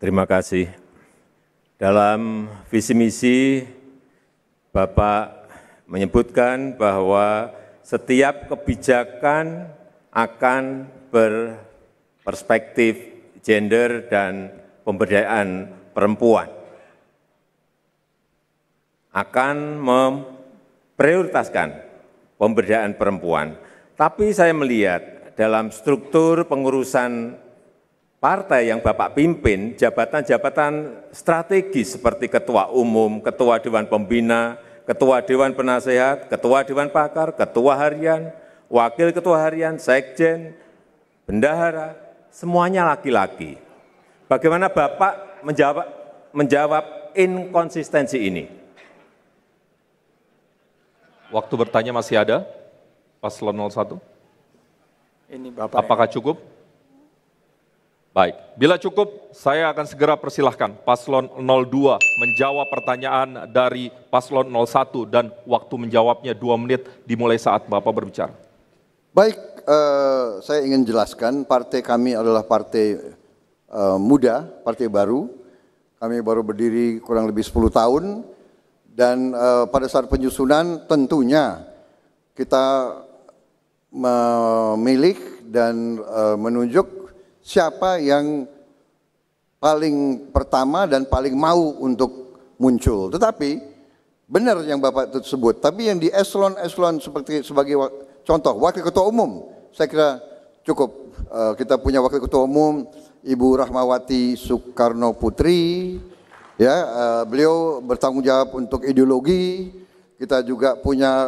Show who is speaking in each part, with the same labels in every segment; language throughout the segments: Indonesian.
Speaker 1: Terima kasih. Dalam visi misi Bapak menyebutkan bahwa setiap kebijakan akan berperspektif gender dan pemberdayaan perempuan, akan memprioritaskan pemberdayaan perempuan. Tapi saya melihat dalam struktur pengurusan partai yang Bapak pimpin, jabatan-jabatan strategis seperti Ketua Umum, Ketua Dewan Pembina, Ketua Dewan Penasehat, Ketua Dewan Pakar, Ketua Harian, Wakil Ketua Harian, Sekjen, Bendahara, semuanya laki-laki. Bagaimana Bapak menjawab inkonsistensi ini?
Speaker 2: Waktu bertanya masih ada, Paslon 01.
Speaker 3: Ini Bapak.
Speaker 2: Apakah cukup? Baik, bila cukup saya akan segera persilahkan Paslon 02 menjawab pertanyaan dari Paslon 01 dan waktu menjawabnya 2 menit dimulai saat Bapak berbicara.
Speaker 4: Baik, saya ingin jelaskan partai kami adalah partai muda, partai baru. Kami baru berdiri kurang lebih 10 tahun dan pada saat penyusunan tentunya kita memilih dan menunjuk siapa yang paling pertama dan paling mau untuk muncul. Tetapi benar yang Bapak tersebut, tapi yang di eselon-eselon sebagai contoh Wakil Ketua Umum, saya kira cukup. Kita punya Wakil Ketua Umum Ibu Rahmawati Soekarno Putri, ya, beliau bertanggung jawab untuk ideologi. Kita juga punya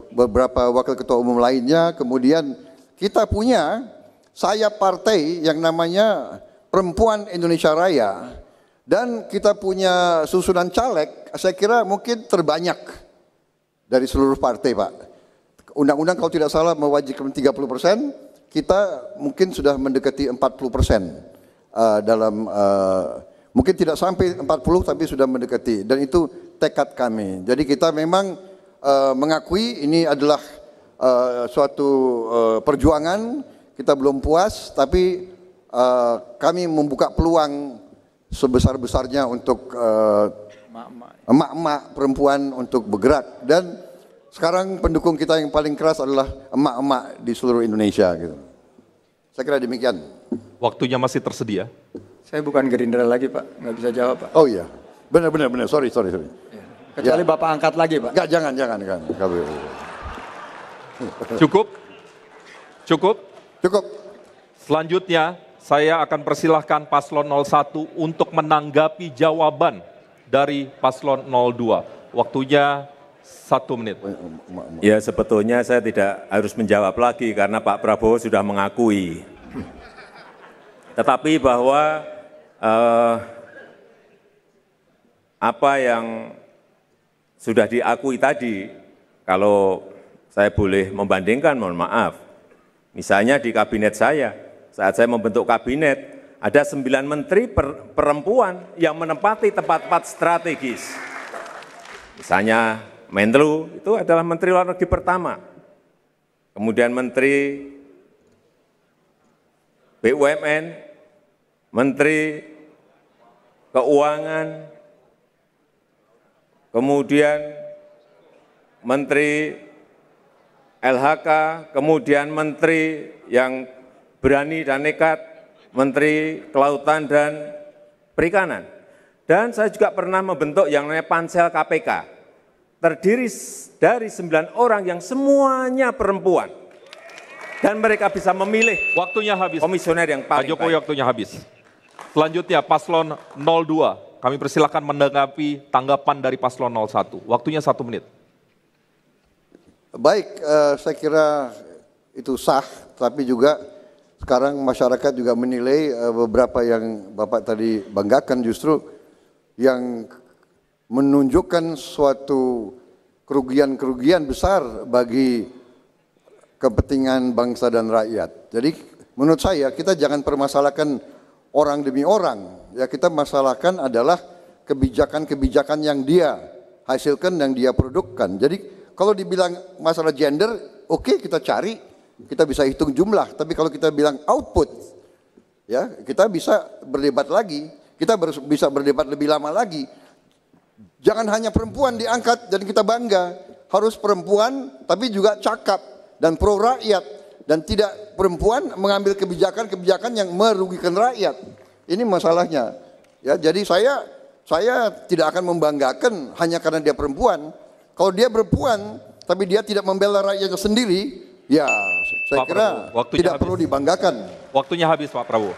Speaker 4: beberapa Wakil Ketua Umum lainnya. Kemudian kita punya sayap partai yang namanya Perempuan Indonesia Raya, dan kita punya susunan caleg, saya kira mungkin terbanyak dari seluruh partai, Pak. Undang-undang kalau tidak salah mewajibkan 30%, kita mungkin sudah mendekati 40% dalam, mungkin tidak sampai 40 tapi sudah mendekati, dan itu tekad kami. Jadi kita memang mengakui ini adalah suatu perjuangan. Kita belum puas, tapi kami membuka peluang sebesar-besarnya untuk emak-emak perempuan untuk bergerak. Dan sekarang pendukung kita yang paling keras adalah emak-emak di seluruh Indonesia. Gitu. Saya kira demikian.
Speaker 2: Waktunya masih tersedia.
Speaker 3: Saya bukan Gerindra lagi Pak, nggak bisa jawab Pak.
Speaker 4: Oh iya, benar, sorry.
Speaker 3: Kecuali ya. Bapak angkat lagi Pak.
Speaker 4: Enggak, jangan.
Speaker 2: Cukup?
Speaker 4: Cukup.
Speaker 2: Selanjutnya, saya akan persilahkan Paslon 01 untuk menanggapi jawaban dari Paslon 02. Waktunya 1 menit.
Speaker 1: Ya, sebetulnya saya tidak harus menjawab lagi karena Pak Prabowo sudah mengakui. Tetapi bahwa apa yang sudah diakui tadi, kalau saya boleh membandingkan, mohon maaf. Misalnya di kabinet saya, saat saya membentuk kabinet, ada 9 menteri perempuan yang menempati tempat-tempat strategis. Misalnya Menlu itu adalah Menteri Luar Negeri pertama. Kemudian Menteri BUMN, Menteri Keuangan, kemudian Menteri LHK, kemudian Menteri yang berani dan nekat, Menteri Kelautan dan Perikanan. Dan saya juga pernah membentuk yang namanya Pansel KPK, terdiri dari 9 orang yang semuanya perempuan. Dan mereka bisa memilih
Speaker 2: waktunya habis.
Speaker 1: Komisioner yang paling
Speaker 2: Pak Jokowi
Speaker 1: baik.
Speaker 2: Waktunya habis. Selanjutnya Paslon 02, kami persilakan menanggapi tanggapan dari Paslon 01. Waktunya 1 menit.
Speaker 4: Baik, saya kira itu sah, tapi juga sekarang masyarakat juga menilai beberapa yang Bapak tadi banggakan justru yang menunjukkan suatu kerugian-kerugian besar bagi kepentingan bangsa dan rakyat. Jadi menurut saya kita jangan permasalahkan orang demi orang, ya kita masalahkan adalah kebijakan-kebijakan yang dia hasilkan, yang dia produkkan. Jadi kalau dibilang masalah gender, oke, kita cari, kita bisa hitung jumlah. Tapi kalau kita bilang output, ya kita bisa berdebat lagi. kita bisa berdebat lebih lama lagi. Jangan hanya perempuan diangkat dan kita bangga, harus perempuan tapi juga cakap dan pro rakyat, dan tidak perempuan mengambil kebijakan-kebijakan yang merugikan rakyat. Ini masalahnya. Ya, jadi saya tidak akan membanggakan hanya karena dia perempuan. Kalau dia perempuan tapi dia tidak membela rakyatnya sendiri, ya saya kira tidak perlu dibanggakan.
Speaker 2: Waktunya habis Pak Prabowo.